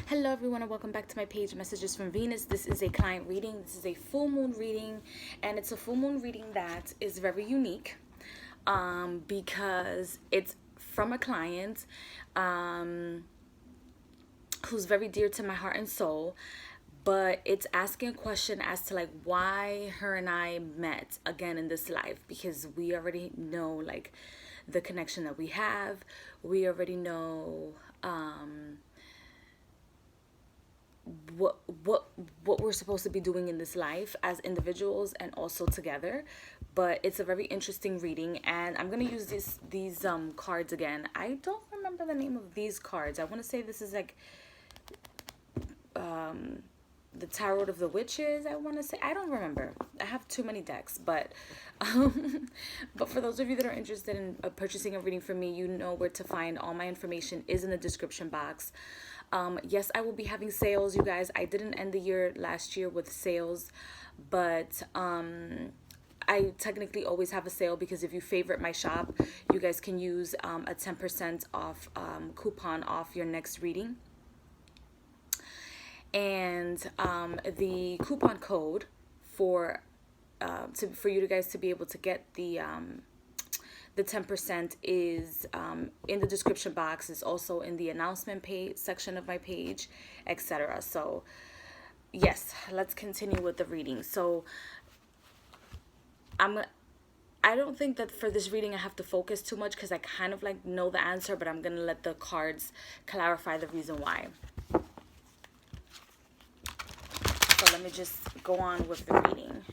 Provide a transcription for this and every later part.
Hello everyone and welcome back to my page, Messages from Venus. This is a client reading. This is a full moon reading, and it's a full moon reading that is very unique because it's from a client who's very dear to my heart and soul, but it's asking a question as to like why her and I met again in this life, because we already know like the connection that we have. We already know what we're supposed to be doing in this life as individuals and also together. But it's a very interesting reading, and I'm gonna use these cards again. I don't remember the name of these cards. I want to say this is like the Tarot of the Witches. I want to say, I don't remember. I have too many decks, but for those of you that are interested in purchasing a reading from me, you know where to find. All my information is in the description box. Yes, I will be having sales, you guys. I didn't end the year last year with sales, but I technically always have a sale, because if you favorite my shop, you guys can use a 10% off coupon off your next reading. And the coupon code for you guys to be able to get the 10% is in the description box. It's also in the announcement page section of my page, etc. So yes, let's continue with the reading. So I don't think that for this reading I have to focus too much, because I kind of like know the answer, but I'm gonna let the cards clarify the reason why. So let me just go on with the reading.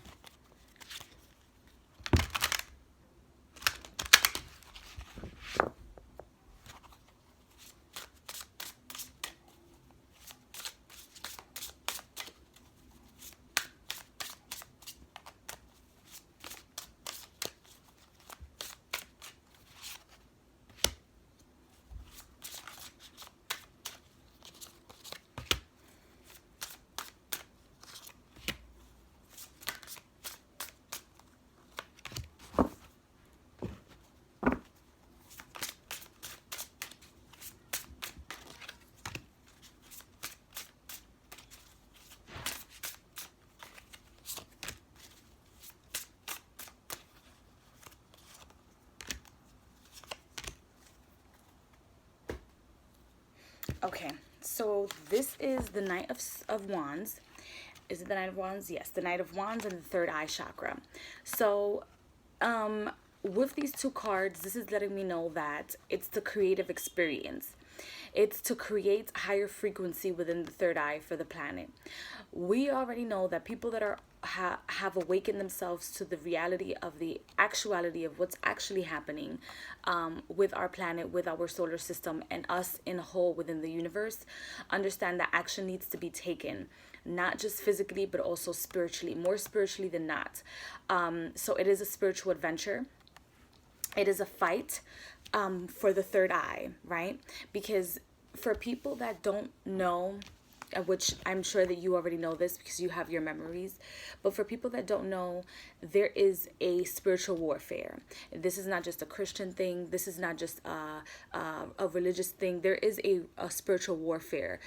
Okay, so this is the Knight of Wands. Is it the Knight of Wands? Yes, the Knight of Wands and the third eye chakra. So, with these two cards, this is letting me know that it's the creative experience. It's to create higher frequency within the third eye for the planet. We already know that people that are have awakened themselves to the reality of the actuality of what's actually happening with our planet, with our solar system, and us in a whole within the universe, understand that action needs to be taken, not just physically but also spiritually, more spiritually than not. So it is a spiritual adventure. It is a fight for the third eye, right? Because for people that don't know, which I'm sure that you already know this because you have your memories, but for people that don't know, there is a spiritual warfare. This is not just a Christian thing. This is not just a religious thing. There is a spiritual warfare.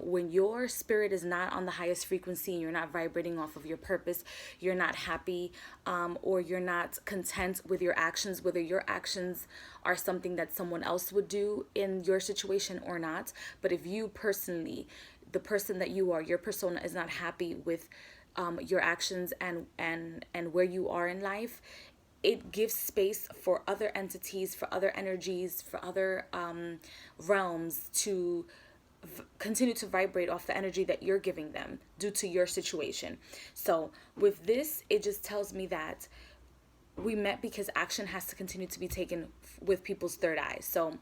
When your spirit is not on the highest frequency and you're not vibrating off of your purpose, you're not happy, or you're not content with your actions, whether your actions are something that someone else would do in your situation or not. But if you personally, the person that you are, your persona is not happy with your actions and where you are in life, it gives space for other entities, for other energies, for other realms to continue to vibrate off the energy that you're giving them due to your situation. So with this, it just tells me that we met because action has to continue to be taken with people's third eye. So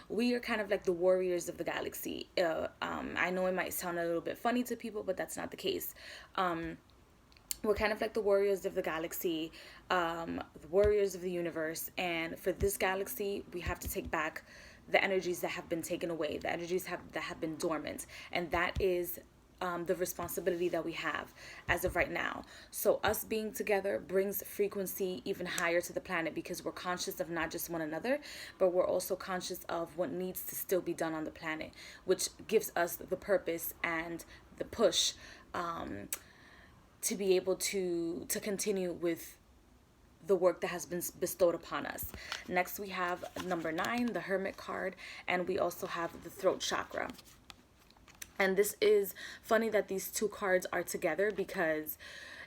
we are kind of like the warriors of the galaxy. I know it might sound a little bit funny to people, but that's not the case. We're kind of like the warriors of the galaxy, the warriors of the universe. And for this galaxy, we have to take back the energies that have been taken away, the energies that have been dormant. And that is the responsibility that we have as of right now. So us being together brings frequency even higher to the planet, because we're conscious of not just one another, but we're also conscious of what needs to still be done on the planet, which gives us the purpose and the push to be able to continue with the work that has been bestowed upon us. Next, we have number 9, the Hermit card, and we also have the throat chakra. And this is funny that these two cards are together, because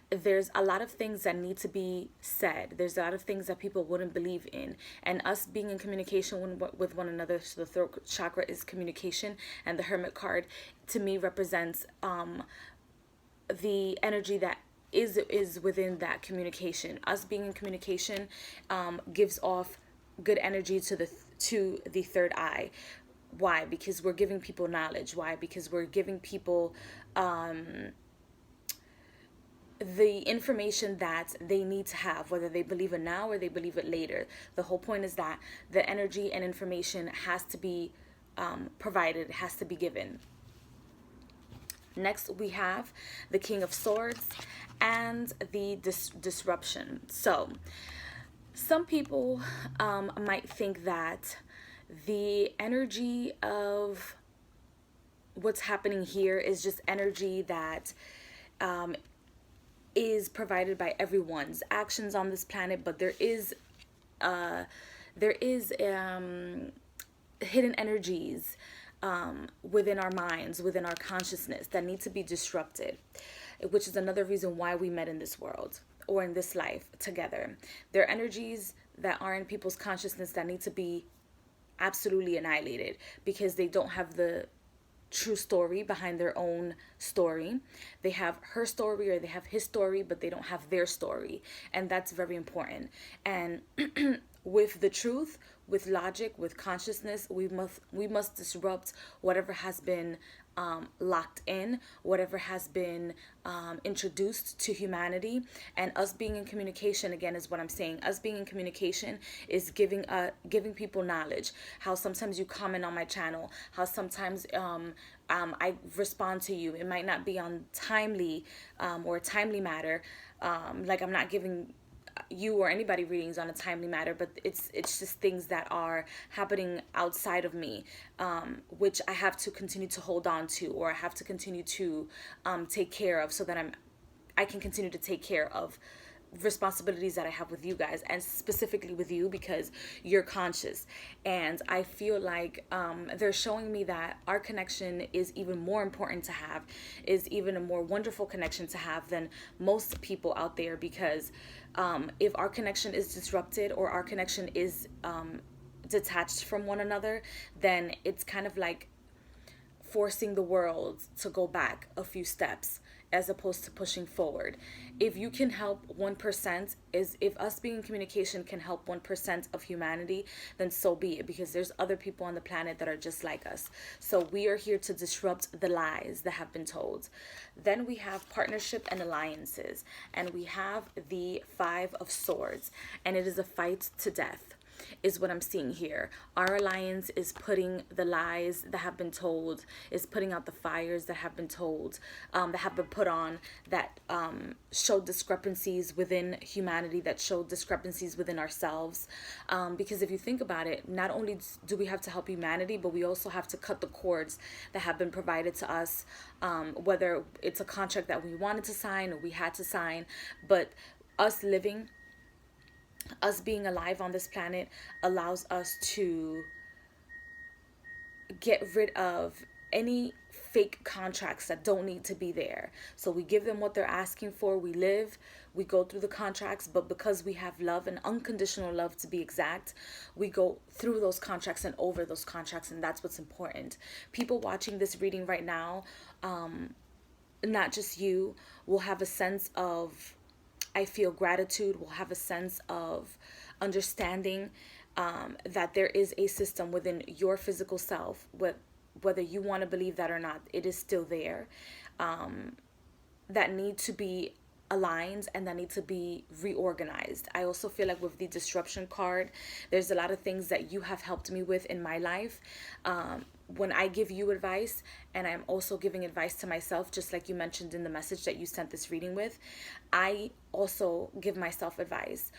there's a lot of things that need to be said. There's a lot of things that people wouldn't believe in. And us being in communication with one another, so the throat chakra is communication, and the Hermit card to me represents the energy that is within that communication. Us being in communication gives off good energy to the third eye. Why? Because we're giving people knowledge. Why? Because we're giving people the information that they need to have, whether they believe it now or they believe it later. The whole point is that the energy and information has to be provided, has to be given. Next, we have the King of Swords and the disruption. So some people might think that the energy of what's happening here is just energy that is provided by everyone's actions on this planet, but there is hidden energies within our minds, within our consciousness, that need to be disrupted, which is another reason why we met in this world or in this life together. There are energies that are in people's consciousness that need to be absolutely annihilated, because they don't have the true story behind their own story. They have her story or they have his story, but they don't have their story, and that's very important. And with the truth, with logic, with consciousness, we must disrupt whatever has been locked in, whatever has been introduced to humanity. And us being in communication, again, is what I'm saying. Us being in communication is giving people knowledge. How sometimes you comment on my channel, how sometimes I respond to you. It might not be on timely or a timely matter. Like I'm not giving you or anybody readings on a timely matter, but it's just things that are happening outside of me, which I have to continue to hold on to, or I have to continue to take care of, so that I can continue to take care of responsibilities that I have with you guys, and specifically with you, because you're conscious. And I feel like they're showing me that our connection is even more important to have, is even a more wonderful connection to have than most people out there, because if our connection is disrupted, or our connection is detached from one another, then it's kind of like forcing the world to go back a few steps as opposed to pushing forward. If you can help 1%, if us being in communication can help 1% of humanity, then so be it, because there's other people on the planet that are just like us. So we are here to disrupt the lies that have been told. Then we have partnership and alliances, and we have the 5 of Swords, and it is a fight to death, is what I'm seeing here. Our alliance is putting the lies that have been told, is putting out the fires that have been told, that have been put on, that show discrepancies within humanity, that show discrepancies within ourselves. Because if you think about it, not only do we have to help humanity, but we also have to cut the cords that have been provided to us, whether it's a contract that we wanted to sign or we had to sign. But us being alive on this planet allows us to get rid of any fake contracts that don't need to be there. So we give them what they're asking for. We go through the contracts, but because we have love, and unconditional love to be exact, we go through those contracts and over those contracts, and that's what's important. People watching this reading right now, not just you, will have a sense of, I feel, gratitude, will have a sense of understanding that there is a system within your physical self, whether you want to believe that or not, it is still there, that need to be aligned and that need to be reorganized. I also feel like with the disruption card, there's a lot of things that you have helped me with in my life. When I give you advice, and I'm also giving advice to myself, just like you mentioned in the message that you sent this reading with, I also give myself advice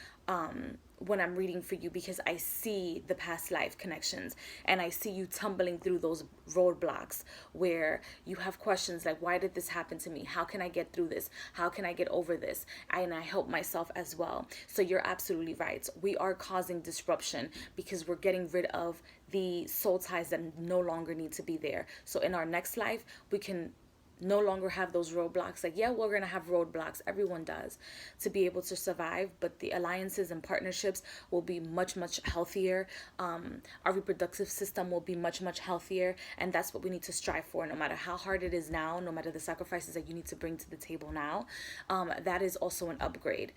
when I'm reading for you, because I see the past life connections and I see you tumbling through those roadblocks where you have questions like, why did this happen to me? How can I get through this? How can I get over this? And I help myself as well. So you're absolutely right. We are causing disruption because we're getting rid of the soul ties that no longer need to be there. So in our next life, we can no longer have those roadblocks. Like, yeah, we're gonna have roadblocks, everyone does, to be able to survive, but the alliances and partnerships will be much healthier. Our reproductive system will be much healthier, and that's what we need to strive for. No matter how hard it is now, no matter the sacrifices that you need to bring to the table now, that is also an upgrade.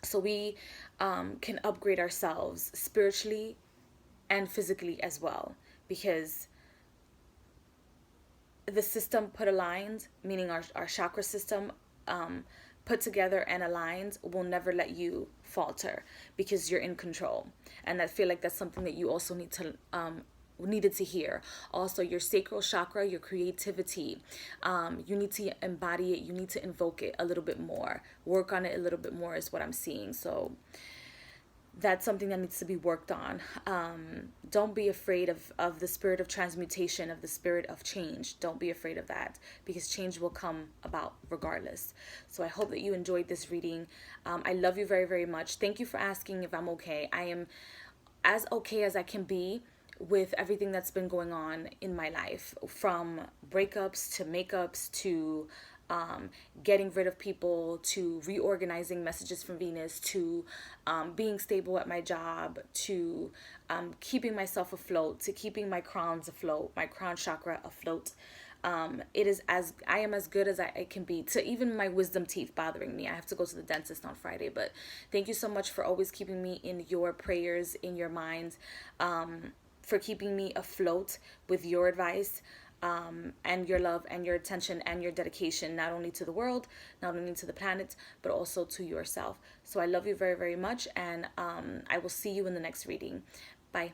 So we can upgrade ourselves spiritually and physically as well, because the system put aligned, meaning our chakra system put together and aligned, will never let you falter because you're in control. And I feel like that's something that you also needed to hear. Also, your sacral chakra, your creativity, you need to embody it, you need to invoke it a little bit more, work on it a little bit more is what I'm seeing. So that's something that needs to be worked on. Don't be afraid of the spirit of transmutation, of the spirit of change. Don't be afraid of that, because change will come about regardless. So I hope that you enjoyed this reading. I love you very much. Thank you for asking if I'm okay. I am as okay as I can be with everything that's been going on in my life, from breakups to makeups to getting rid of people, to reorganizing messages from Venus, to being stable at my job, to keeping myself afloat, to keeping my crowns afloat, my crown chakra afloat. It is as I am as good as I can be, to even my wisdom teeth bothering me. I have to go to the dentist on Friday, but thank you so much for always keeping me in your prayers, in your minds, for keeping me afloat with your advice, and your love and your attention and your dedication, not only to the world, not only to the planet, but also to yourself. So I love you very much, and I will see you in the next reading. Bye.